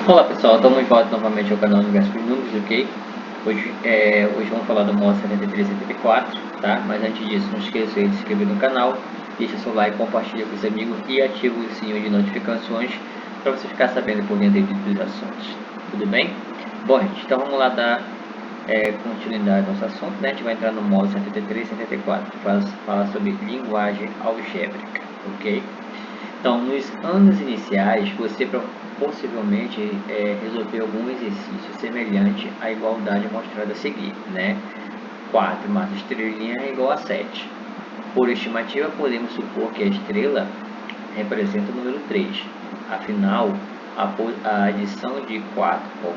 Olá pessoal, estamos de volta novamente ao canal Universo dos Números, ok? Hoje vamos falar do módulo 73 e 74, tá? Mas antes disso, não esqueça de se inscrever no canal, deixa seu like, compartilha com os amigos e ativa o sininho de notificações para você ficar sabendo por dentro dos assuntos, tudo bem? Bom gente, então vamos lá dar continuidade ao nosso assunto, né? A gente vai entrar no módulo 73 e 74, que fala sobre linguagem algébrica, ok? Então, nos anos iniciais, você possivelmente resolveu algum exercício semelhante à igualdade mostrada a seguir, né? 4 mais estrelinha é igual a 7. Por estimativa, podemos supor que a estrela representa o número 3. Afinal, a adição de 4 com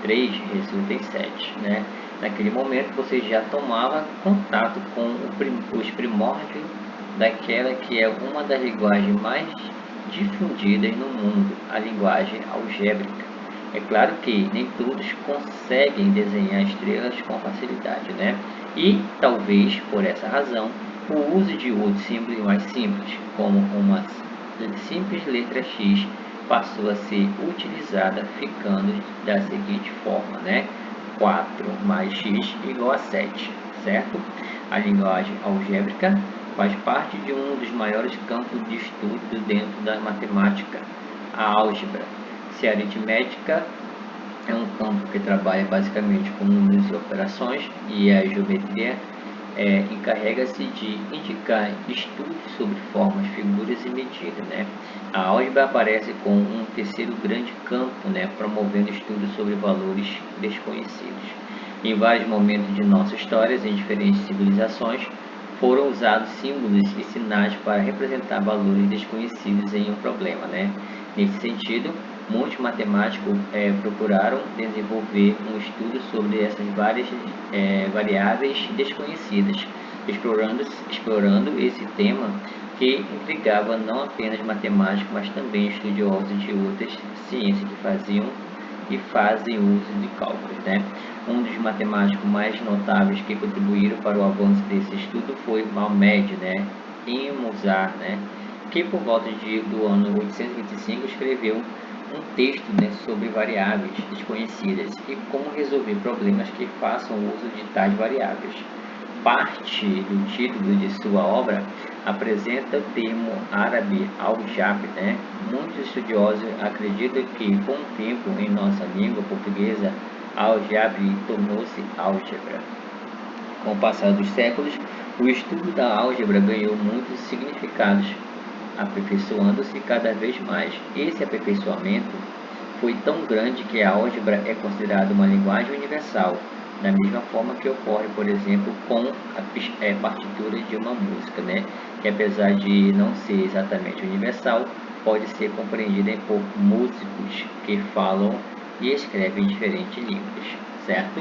3 resulta em 7, né? Naquele momento, você já tomava contato com os primórdios daquela que é uma das linguagens mais difundidas no mundo, a linguagem algébrica. É claro que nem todos conseguem desenhar estrelas com facilidade, né? E talvez por essa razão, o uso de outros símbolos mais simples, como uma simples letra X, passou a ser utilizada, ficando da seguinte forma, né? 4 mais x igual a 7, certo? A linguagem algébrica faz parte de um dos maiores campos de estudo dentro da matemática, a álgebra. Se a aritmética é um campo que trabalha basicamente com números e operações, e a geometria encarrega-se de indicar estudos sobre formas, figuras e medidas, né? A álgebra aparece com um terceiro grande campo, né, promovendo estudos sobre valores desconhecidos. Em vários momentos de nossa história, em diferentes civilizações, foram usados símbolos e sinais para representar valores desconhecidos em um problema, né? Nesse sentido, muitos matemáticos procuraram desenvolver um estudo sobre essas várias variáveis desconhecidas, explorando esse tema que intrigava não apenas matemáticos, mas também estudiosos de outras ciências que faziam e fazem uso de cálculos, né? Um dos matemáticos mais notáveis que contribuíram para o avanço desse estudo foi Mahomed, né? Ibn Musa, né? Que por volta do ano 825 escreveu um texto, né, sobre variáveis desconhecidas e como resolver problemas que façam uso de tais variáveis. Parte do título de sua obra apresenta o termo árabe al-jabr, né? Muitos estudiosos acreditam que, com o tempo, em nossa língua portuguesa, al-jabr tornou-se álgebra. Com o passar dos séculos, o estudo da álgebra ganhou muitos significados, aperfeiçoando-se cada vez mais. Esse aperfeiçoamento foi tão grande que a álgebra é considerada uma linguagem universal, da mesma forma que ocorre, por exemplo, com a partitura de uma música, né? Que apesar de não ser exatamente universal, pode ser compreendida por músicos que falam e escrevem diferentes línguas, certo?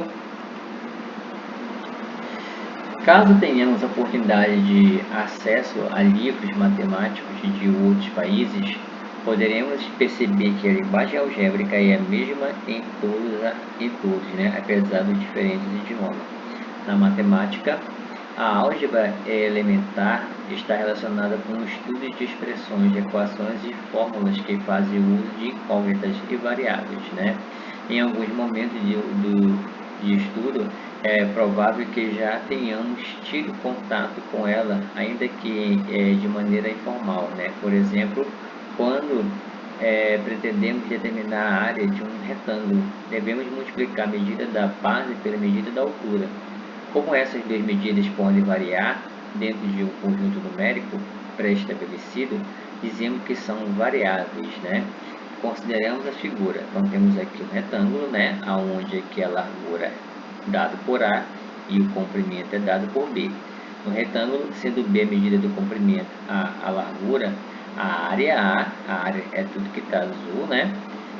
Caso tenhamos a oportunidade de acesso a livros matemáticos de outros países, poderemos perceber que a linguagem algébrica é a mesma em todos, né? Apesar dos diferentes idiomas. Na matemática, a álgebra elementar está relacionada com o estudo de expressões, de equações e fórmulas que fazem uso de incógnitas e variáveis, né? Em alguns momentos de estudo, é provável que já tenhamos tido contato com ela, ainda que de maneira informal, né? Por exemplo, quando pretendemos determinar a área de um retângulo, devemos multiplicar a medida da base pela medida da altura. Como essas duas medidas podem variar dentro de um conjunto numérico pré-estabelecido, dizemos que são variáveis, né? Consideramos a figura. Então temos aqui um retângulo, né, aonde aqui a largura é dado por A e o comprimento é dado por B. No retângulo, sendo B a medida do comprimento, a largura, a área é tudo que está azul, né?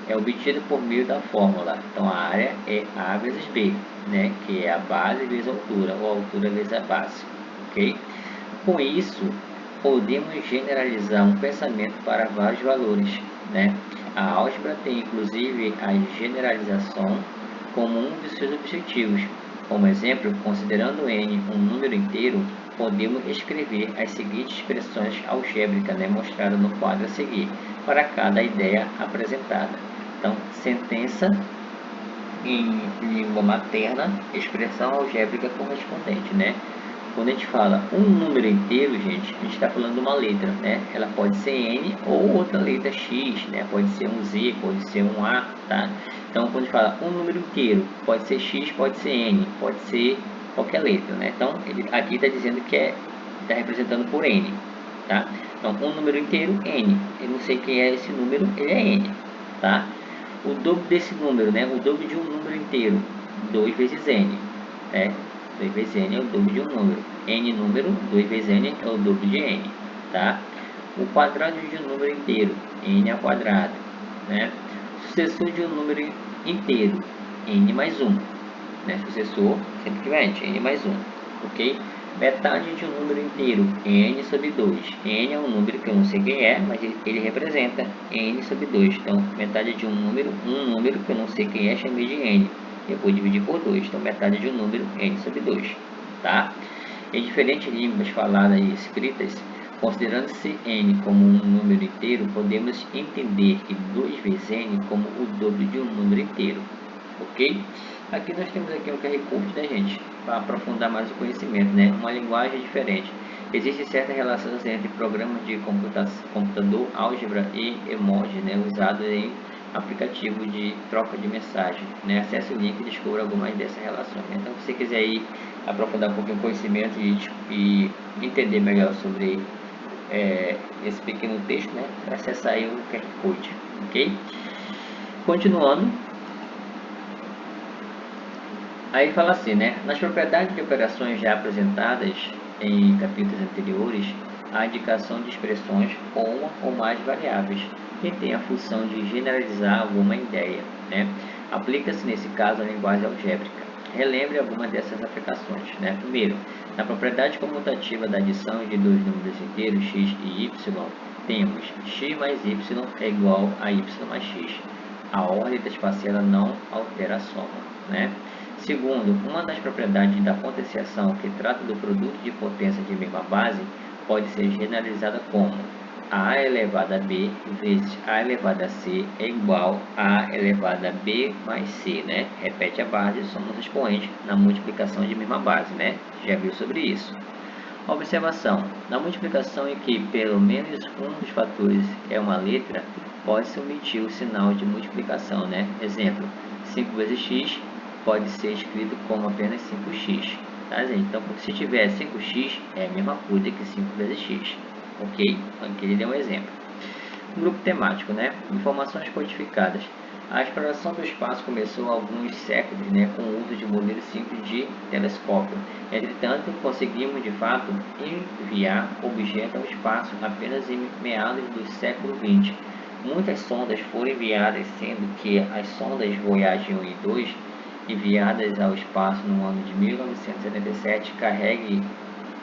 É obtida por meio da fórmula. Então a área é A vezes B, né? Que é a base vezes a altura, ou a altura vezes a base, ok? Com isso, podemos generalizar um pensamento para vários valores, né? A álgebra tem inclusive a generalização como um dos seus objetivos. Como exemplo, considerando n um número inteiro, podemos escrever as seguintes expressões algébricas, né, mostradas no quadro a seguir, para cada ideia apresentada. Então, sentença em língua materna, expressão algébrica correspondente, né? Quando a gente fala um número inteiro, gente, a gente está falando de uma letra, né? Ela pode ser N ou outra letra X, né? Pode ser um Z, pode ser um A, tá? Então, quando a gente fala um número inteiro, pode ser X, pode ser N, pode ser qualquer letra, né? Então, ele aqui está dizendo que está representando por N, tá? Então, um número inteiro, N. Eu não sei quem é esse número, ele é N, tá? O dobro desse número, né? O dobro de um número inteiro, 2 vezes N, né? 2 vezes N é o dobro de um número. N número, 2 vezes N é o dobro de N, tá? O quadrado de um número inteiro, N ao quadrado, né? Sucessor de um número inteiro, N mais 1, né? Sucessor, sempre que vem, N mais 1, ok? Metade de um número inteiro, N sobre 2. N é um número que eu não sei quem é, mas ele representa N sobre 2. Então, metade de um número que eu não sei quem é, chamei de N. Eu vou dividir por 2. Então, metade de um número, N sobre 2. Tá? Em diferentes línguas faladas e escritas, considerando-se N como um número inteiro, podemos entender que 2 vezes N como o dobro de um número inteiro. Ok? Aqui nós temos aqui um QR Code, né, gente? Para aprofundar mais o conhecimento, né? Uma linguagem diferente. Existe certa relação entre programas de computador, álgebra e emoji, né? Usados em aplicativo de troca de mensagem, né? Acesse o link e descubra algumas dessas relações. Né? Então, se você quiser ir aprofundar um pouquinho o conhecimento e entender melhor sobre esse pequeno texto, né? Acessar aí o QR Code, ok? Continuando. Aí fala assim, né? Nas propriedades de operações já apresentadas em capítulos anteriores, há indicação de expressões com uma ou mais variáveis, que tem a função de generalizar alguma ideia, né? Aplica-se nesse caso a linguagem algébrica. Relembre algumas dessas aplicações, né? Primeiro, na propriedade comutativa da adição de dois números inteiros x e y, temos x mais y é igual a y mais x. A ordem das parcelas não altera a soma, né? Segundo, uma das propriedades da potenciação que trata do produto de potência de mesma base pode ser generalizada como a elevada a b vezes a elevada a c é igual a elevada a b mais c, né? Repete a base, somos expoentes na multiplicação de mesma base, né? Já viu sobre isso. Observação: na multiplicação em que pelo menos um dos fatores é uma letra, pode-se omitir o sinal de multiplicação, né? Exemplo, 5 vezes x pode ser escrito como apenas 5x, tá, gente? Então, se tiver 5x, é a mesma coisa que 5 vezes x, ok? Aqui ele deu um exemplo. Grupo temático, né? Informações codificadas. A exploração do espaço começou há alguns séculos, né, com o uso de modelos simples de telescópio. Entretanto, conseguimos de fato enviar objetos ao espaço apenas em meados do século XX. Muitas sondas foram enviadas, sendo que as sondas Voyager 1 e 2, enviadas ao espaço no ano de 1977,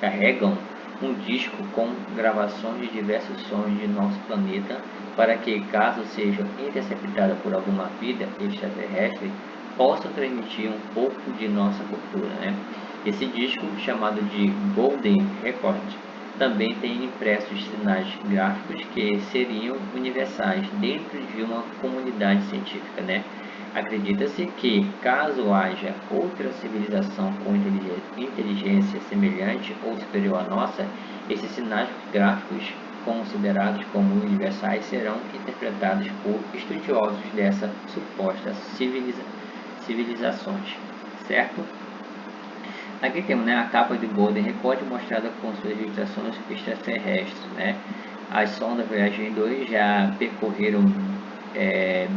carregam um disco com gravações de diversos sons de nosso planeta para que, caso seja interceptada por alguma vida extraterrestre, possam transmitir um pouco de nossa cultura, né? Esse disco, chamado de Golden Record, também tem impressos sinais gráficos que seriam universais dentro de uma comunidade científica, né? Acredita-se que, caso haja outra civilização com inteligência semelhante ou superior à nossa, esses sinais gráficos, considerados como universais, serão interpretados por estudiosos dessas supostas civilizações, certo? Aqui temos, né, a capa do Golden Record mostrada com suas registrações extraterrestres, né? As sondas Voyager 2 já percorreram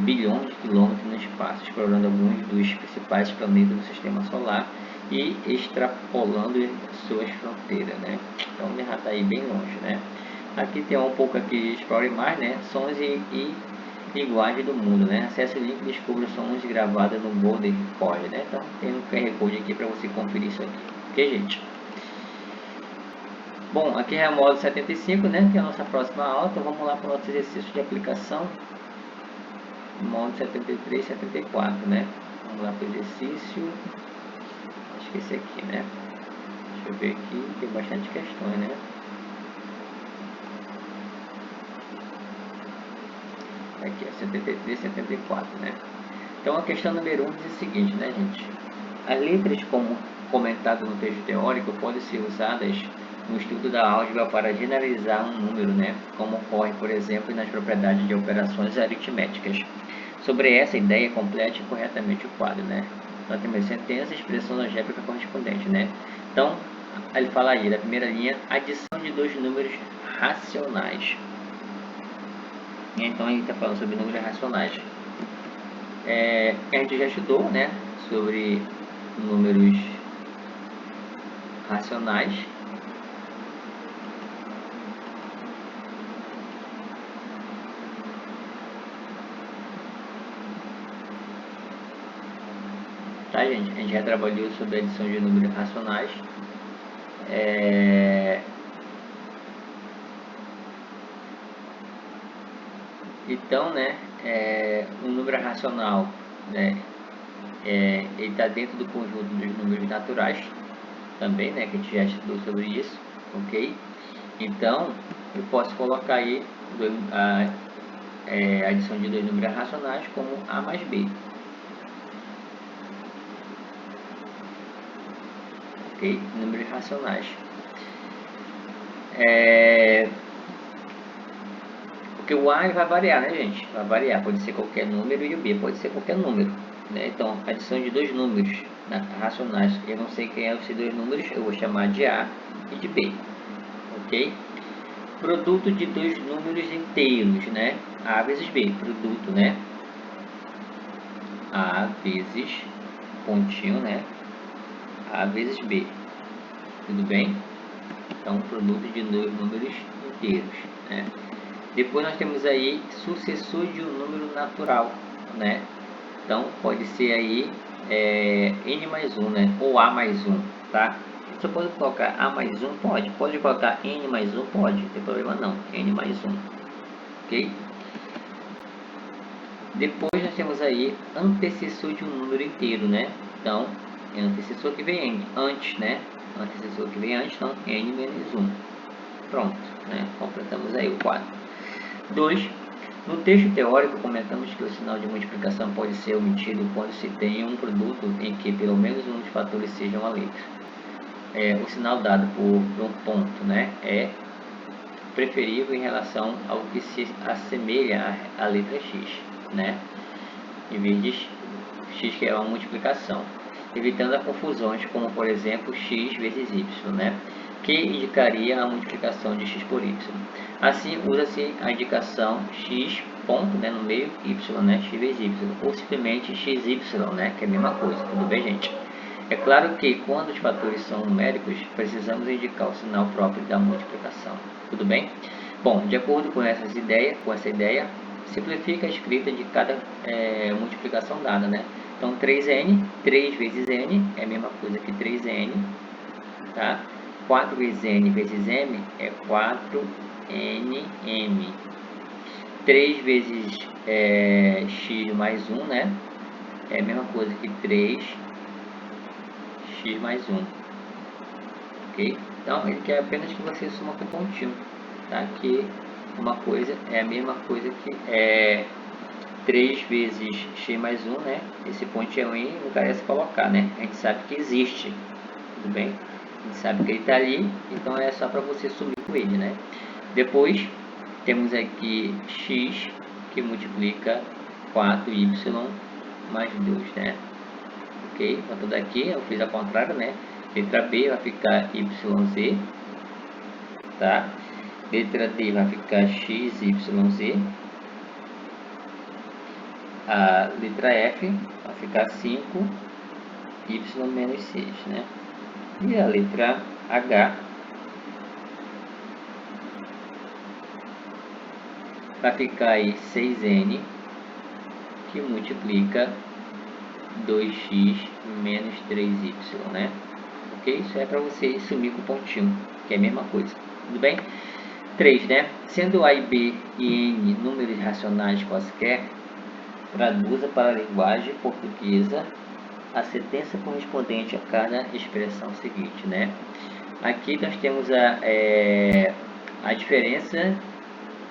bilhões de quilômetros no espaço, explorando alguns dos principais planetas do Sistema Solar e extrapolando suas fronteiras, né? Então ele já está aí bem longe, né? Aqui tem um pouco aqui, explore mais, né? Sons e linguagem do mundo, né? Acesse o link e descubra sons gravados no Golden Record, né? Então tem um QR Code aqui para você conferir isso aqui, ok, gente? Bom, aqui é a módulo 75, né? Que é a nossa próxima aula. Então vamos lá para o nosso exercício de aplicação. Módulo 73 e 74, né? Vamos lá para o exercício. Acho que esse aqui, né? Deixa eu ver aqui, tem bastante questões, né? aqui, 73, 74, né? Então a questão número 1 diz o seguinte, né, gente? As letras, como comentado no texto teórico, podem ser usadas no estudo da álgebra para generalizar um número, né? Como ocorre, por exemplo, nas propriedades de operações aritméticas. Sobre essa ideia, complete corretamente o quadro, né? Nós temos sentença e expressão algébrica correspondente, né? Então, ele fala aí, da primeira linha, adição de dois números racionais. Então, a gente está falando sobre números racionais. A gente já estudou, né, sobre números racionais. Tá, gente? A gente já trabalhou sobre a adição de números racionais. Então, né, um número racional, né, ele está dentro do conjunto dos números naturais também, né, que a gente já estudou sobre isso, ok? Então, eu posso colocar aí a adição de dois números racionais como A mais B. Ok? Números racionais. Porque o A vai variar, né, gente? Vai variar, pode ser qualquer número e o B pode ser qualquer número, né? Então, adição de dois números, né, racionais, eu não sei quem é esses dois números, eu vou chamar de A e de B, ok? Produto de dois números inteiros, né? A vezes B, produto, né? A vezes, pontinho, né? A vezes B, tudo bem? Então, produto de dois números inteiros, né? Depois nós temos aí sucessor de um número natural, né? Então pode ser aí n mais 1, né? Ou a mais 1, tá? Você pode colocar a mais 1? Pode colocar n mais 1? Pode, não tem problema não. N mais 1, ok? Depois nós temos aí antecessor de um número inteiro, né? Então, é antecessor que vem antes, né? Antecessor que vem antes, então n menos 1. Pronto, né? Completamos aí o quadro. 2. No texto teórico, comentamos que o sinal de multiplicação pode ser omitido quando se tem um produto em que pelo menos um dos fatores seja uma letra. O sinal dado por um ponto, né, é preferível em relação ao que se assemelha à letra x, né, em vez de x, que é uma multiplicação, evitando a confusões como, por exemplo, x vezes y, né, que indicaria a multiplicação de x por y. Assim, usa-se a indicação x ponto, né, no meio, y, né, x vezes y, ou simplesmente xy, né, que é a mesma coisa, tudo bem, gente? É claro que quando os fatores são numéricos, precisamos indicar o sinal próprio da multiplicação, tudo bem? Bom, de acordo com essa ideia, simplifica a escrita de cada multiplicação dada, né? Então, 3n, 3 vezes n é a mesma coisa que 3n, tá? 4 vezes n vezes m é 4nm. 3 vezes x mais 1, né? É a mesma coisa que 3x mais 1. Ok? Então, ele quer apenas que você suma com pontinho, tá? Que uma coisa é a mesma coisa que 3 vezes x mais 1, né? Esse pontinho aí não carece colocar, né? A gente sabe que existe, tudo bem? A gente sabe que ele está ali, então é só para você sumir com ele, né? Depois, temos aqui x, que multiplica 4y mais 2, né? Ok? Então, daqui eu fiz ao contrário, né? Letra B vai ficar YZ, tá? Letra D vai ficar XYZ. A letra F vai ficar 5Y menos 6, né? E a letra H vai ficar aí 6N, que multiplica 2x menos 3y, né? Ok? Isso é para você sumir com o pontinho, que é a mesma coisa. Tudo bem? 3, né? Sendo A e B e N números racionais quaisquer, traduza para a linguagem portuguesa a sentença correspondente a cada expressão seguinte, né? Aqui nós temos a diferença,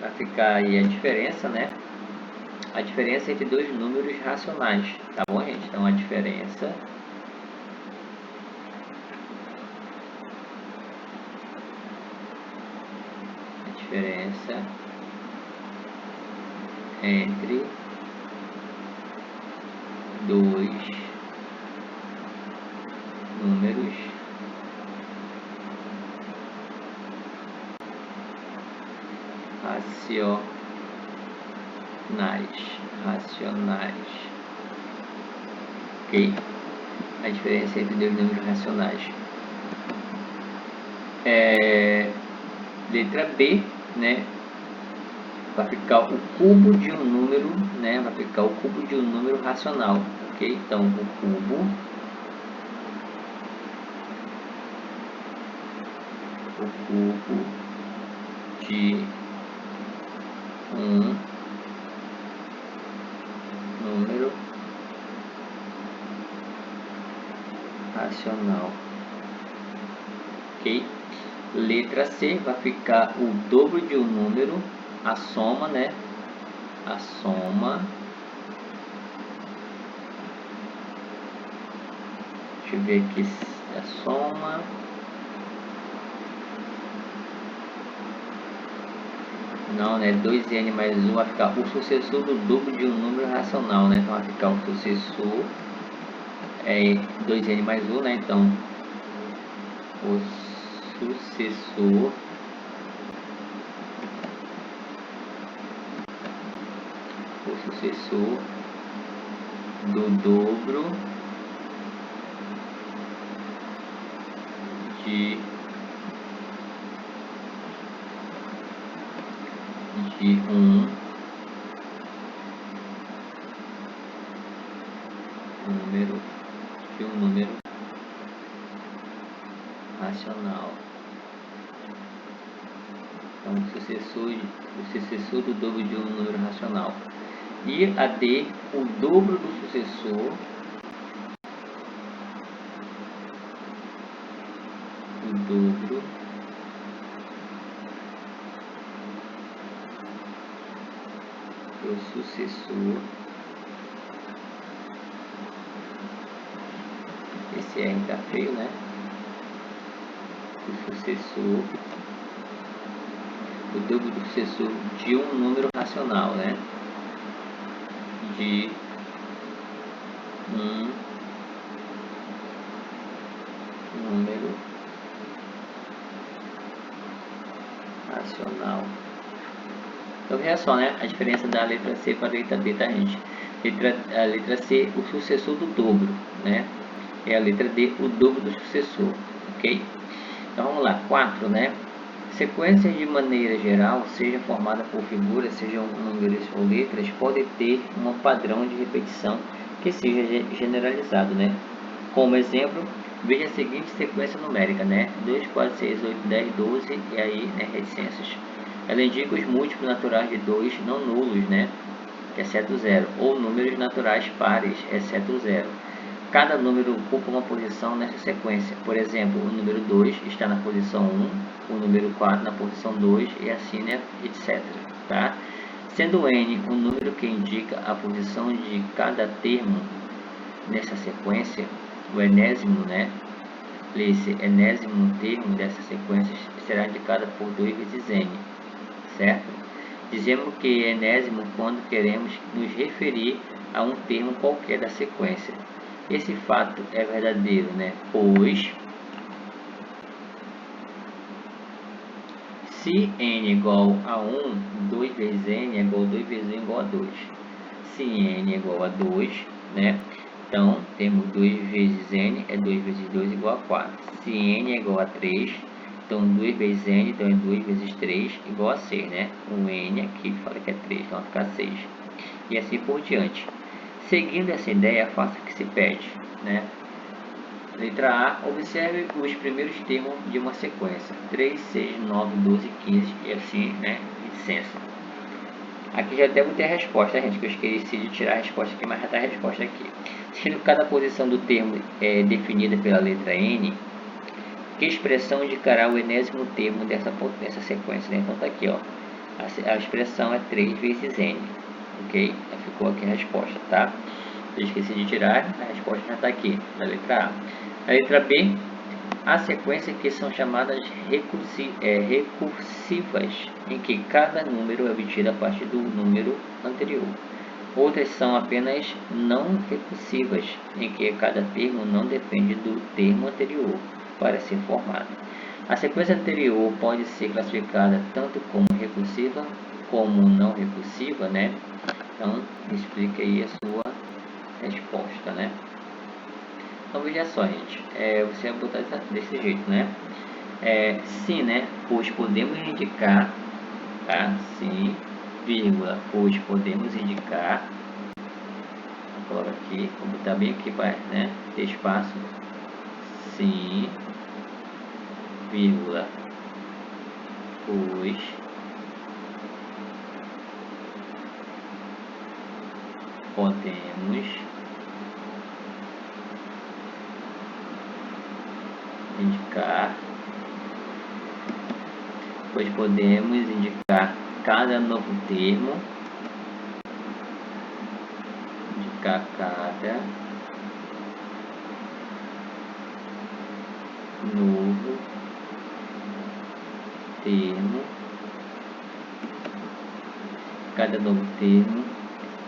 vai ficar aí a diferença, né? a diferença entre dois números racionais, tá bom, gente? Então, a diferença entre dois números racionais. Ok? A diferença entre dois números racionais. Letra B, né? Vai ficar o cubo de um número, né? Vai ficar o cubo de um número racional, ok? Então, o cubo de um número racional, ok? Letra C vai ficar o dobro de um número, a soma, né? A soma. Deixa eu ver aqui a soma. Não, né? 2n mais 1 vai ficar o sucessor do dobro de um número racional, né? Então vai ficar o sucessor 2n mais 1, né? Então o sucessor do dobro de um número racional. Então, o sucessor do dobro de um número racional. E a D, o dobro do sucessor esse R tá feio, né? O dobro do sucessor de um número racional, né? De um número racional. Então veja só, né? A diferença da letra C para a letra D, tá, gente? A letra C, o sucessor do dobro, né? E a letra D, o dobro do sucessor, ok? Então vamos lá, 4, né? Sequências de maneira geral, seja formada por figuras, sejam números ou letras, podem ter um padrão de repetição que seja generalizado, né? Como exemplo, veja a seguinte sequência numérica, né? 2, 4, 6, 8, 10, 12 e aí, né, reticências. Ela indica os múltiplos naturais de 2 não nulos, né? Exceto 0, ou números naturais pares, exceto 0. Cada número ocupa uma posição nessa sequência. Por exemplo, o número 2 está na posição 1, o número 4 na posição 2 e assim, né, etc. Tá? Sendo n um número que indica a posição de cada termo nessa sequência, o enésimo, né? Esse enésimo termo dessa sequência será indicado por 2 vezes n, certo? Dizemos que é enésimo quando queremos nos referir a um termo qualquer da sequência. Esse fato é verdadeiro, né? Pois se n é igual a 1, 2 vezes n é igual a 2 vezes 1 igual a 2. Se n é igual a 2, né? Então, temos 2 vezes n é 2 vezes 2 igual a 4. Se n é igual a 3, então 2 vezes n, então é 2 vezes 3 igual a 6, né? O n aqui fala que é 3, então vai ficar 6. E assim por diante. Seguindo essa ideia, faça o que se pede, né? Letra A, observe os primeiros termos de uma sequência. 3, 6, 9, 12, 15 e assim, né? Licença. Aqui já deve ter a resposta, gente, que eu esqueci de tirar a resposta aqui, mas já está a resposta aqui. Sendo cada posição do termo é definida pela letra N, que expressão indicará o enésimo termo dessa sequência, né? Então tá aqui, ó. A expressão é 3 vezes N, ok? ficou aqui a resposta, tá? Eu esqueci de tirar, a resposta já está aqui, na letra A. Na letra B, há sequências que são chamadas recursivas, em que cada número é obtido a partir do número anterior. Outras são apenas não recursivas, em que cada termo não depende do termo anterior para ser formado. A sequência anterior pode ser classificada tanto como recursiva como não recursiva, né? Então, explique aí a sua resposta, né? Então, veja só, gente. Você vai botar desse jeito, né? Sim, né? Pois podemos indicar, tá? Sim, vírgula, pois podemos indicar. Vou colocar aqui, vou botar bem aqui para, né, ter espaço. Sim, vírgula, pois podemos indicar, pois podemos indicar cada novo termo, indicar cada novo termo, cada novo termo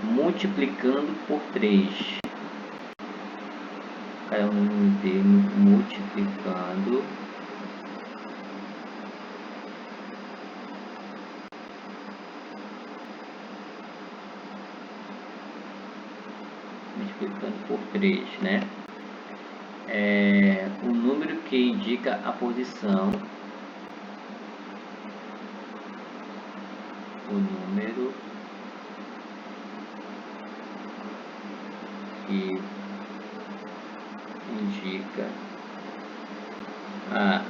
multiplicando por 3. Cada novo termo multiplicando por 3, né? O número que indica a posição, o número que indica a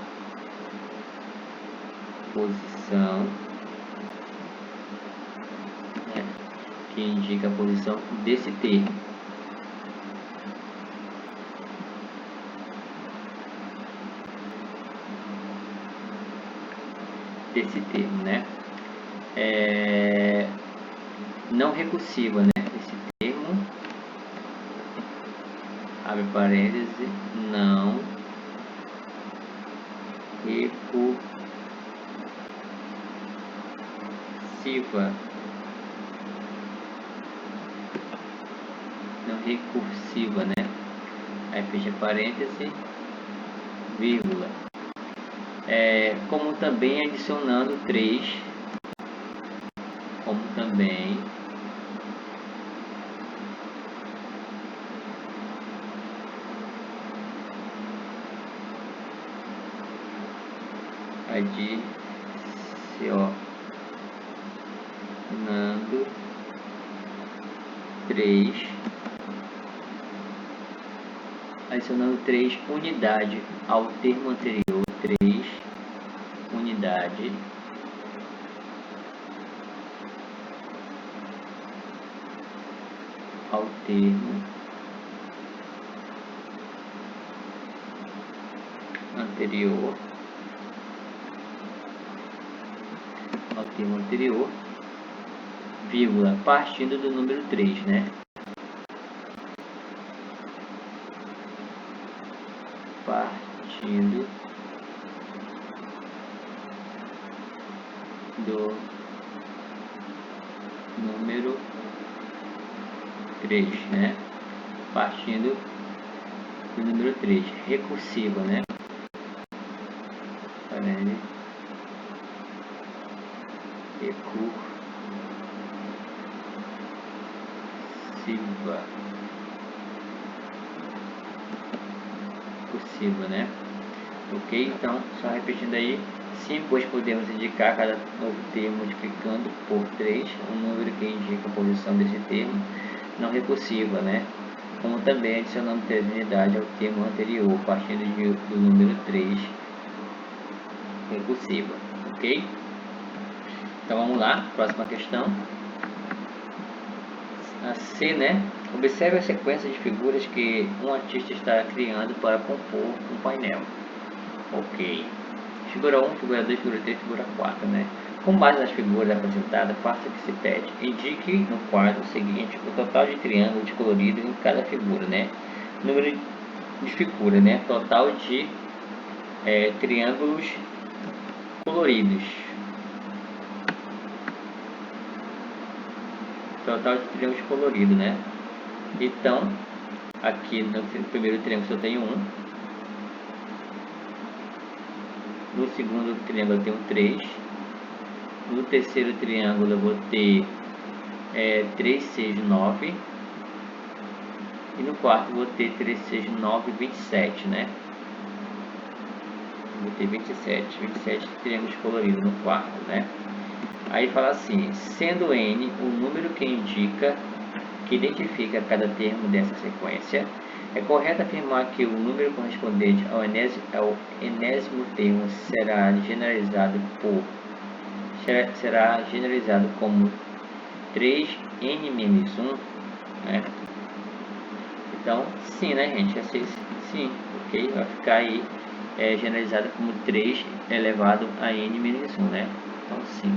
posição, né? Que indica a posição desse termo. Desse termo, né? Não recursiva, né? Esse termo, abre parêntese, não recursiva. Não recursiva, né? Aí fecha parêntese, vírgula. Como também adicionando 3, como também adicionando 3 unidade ao termo anterior, 3 unidade ao termo anterior, vírgula, partindo do número 3, né? Partindo do número 3, né? Partindo do número 3, recursiva, né? Recursiva, né? Ok? Então, só repetindo aí. Sim, pois podemos indicar cada novo termo multiplicando por 3, um número que indica a posição desse termo, não recursiva, né? Como também adicionando 3 unidades ao termo anterior, partindo do número 3, recursiva. Ok? Então vamos lá, próxima questão. A C, né? Observe a sequência de figuras que um artista está criando para compor um painel. Ok. Figura 1, figura 2, figura 3, figura 4, né? Com base nas figuras apresentadas, faça o que se pede. Indique no quadro seguinte o total de triângulos coloridos em cada figura, né? Número de figuras, né? Total de triângulos coloridos. Total de triângulos coloridos, né? Então, aqui no primeiro triângulo eu tenho 1. No segundo triângulo eu tenho 3. No terceiro triângulo eu vou ter 3, 6, 9. E no quarto vou ter 3, 6, 9, 27, né? Vou ter 27 triângulos coloridos no quarto, né? Aí fala assim, sendo N o número que identifica cada termo dessa sequência, é correto afirmar que o número correspondente ao enésimo termo será generalizado como 3n-1, né? Então, sim, né, gente? Sim, ok? Vai ficar aí generalizado como 3 elevado a n-1, né? Então, sim.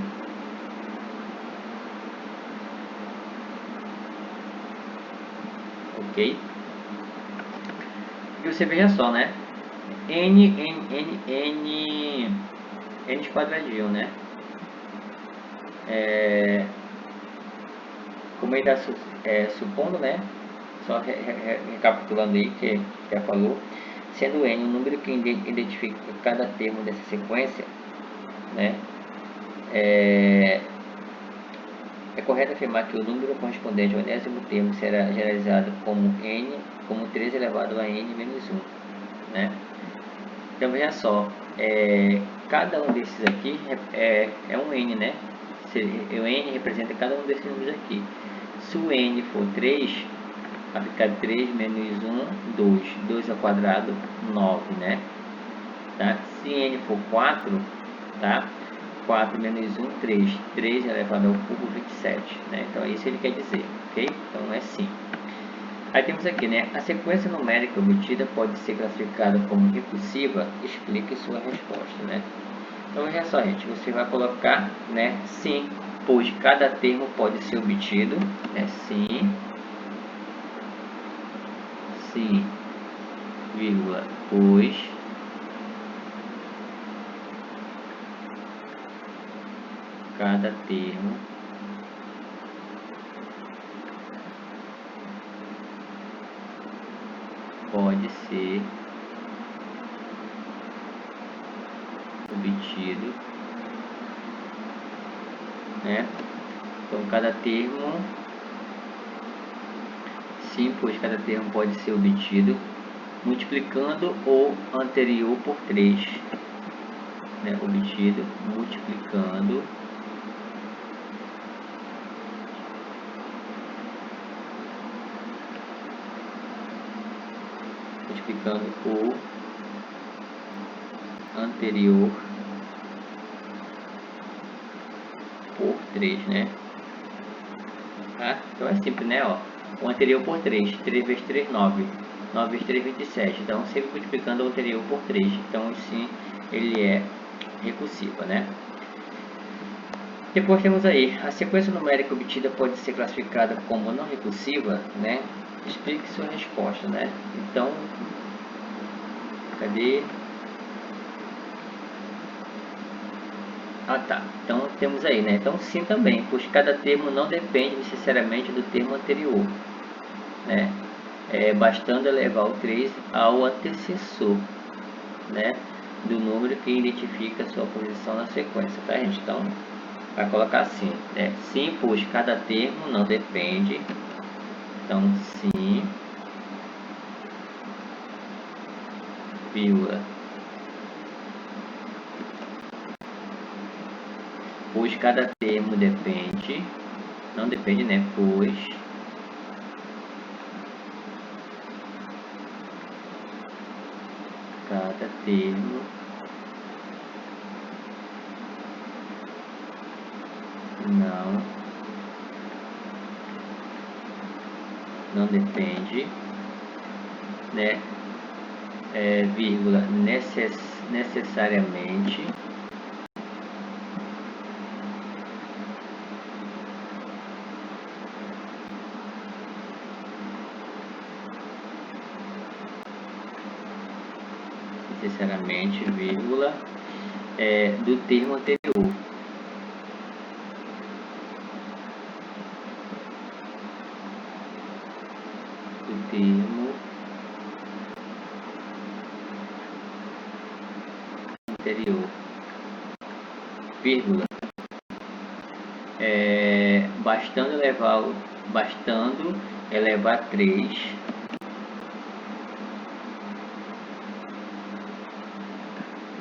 Ok? E você veja só, né? N de quadradinho, né? Como ele está supondo, né? Só recapitulando aí que já falou, sendo N o número que identifica cada termo dessa sequência, né? É correto afirmar que o número correspondente ao enésimo termo será generalizado como n, como 3 elevado a n menos 1, né? Então veja só, cada um desses aqui é um n, né? O n representa cada um desses números aqui. Se o n for 3, vai ficar 3 menos 1, 2. 2 ao quadrado, 9, né? Tá? Se n for 4, tá? 4 menos 1, 3. 3 elevado ao cubo, 27. Né? Então, é isso que ele quer dizer, ok? Então, é sim. Aí temos aqui, né? A sequência numérica obtida pode ser classificada como recursiva. Explique sua resposta, né? Então, veja só, gente. Você vai colocar, né? Sim, pois cada termo pode ser obtido, né? Sim. Sim, vírgula, pois cada termo pode ser obtido, né? Então, cada termo, sim, pois cada termo pode ser obtido multiplicando o anterior por 3, né? Obtido multiplicando o anterior por 3, né? Tá? Então é simples, né? Ó, o anterior por 3, 3 vezes 3, 9. 9 vezes 3, 27. Então, sempre multiplicando o anterior por 3. Então, sim, ele é recursiva, né? Depois temos aí, a sequência numérica obtida pode ser classificada como não recursiva, né? Explique sua resposta, né? Então, cadê? Ah, tá. Então, temos aí, né? Então, sim também, pois cada termo não depende necessariamente do termo anterior, né? Bastando elevar o 3 ao antecessor, né? Do número que identifica a sua posição na sequência, tá, gente? Então, vai colocar assim, né? Sim, pois cada termo não depende. Então, sim, vírgula, pois cada termo depende, não depende, né? Pois cada termo não depende, né? Vírgula, necessariamente necessariamente, vírgula, do termo anterior. Do termo anterior, vírgula, bastando elevar 3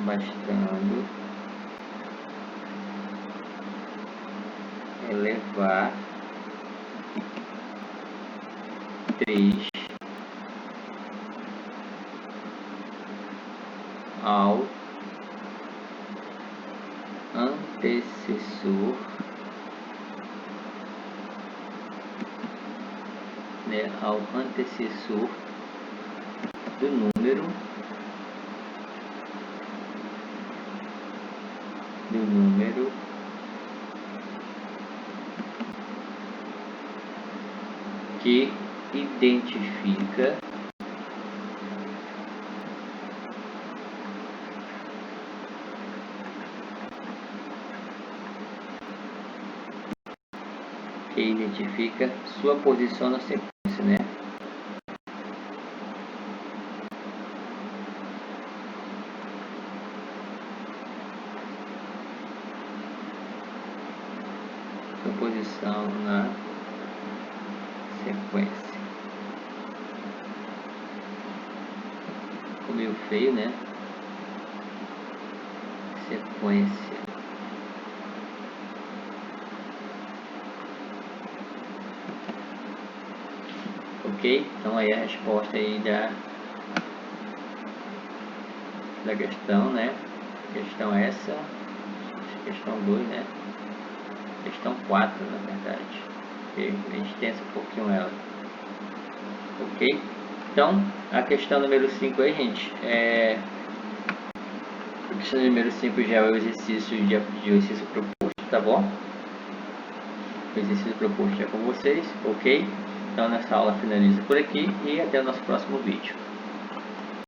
bastando elevar 3 ao antecessor, né, ao antecessor do número que identifica sua posição na sequência, né? Sua posição na sequência. Ficou meio feio, né? Sequência. Ok? Então aí a resposta aí da questão, né? Questão essa, questão 2, né? Questão 4, na verdade. Okay? A gente tensa um pouquinho ela. Ok? Então, a questão número 5 aí, gente, a questão número 5 já é o exercício de exercício proposto, tá bom? O exercício proposto é com vocês, ok? Então, nessa aula finaliza por aqui e até o nosso próximo vídeo.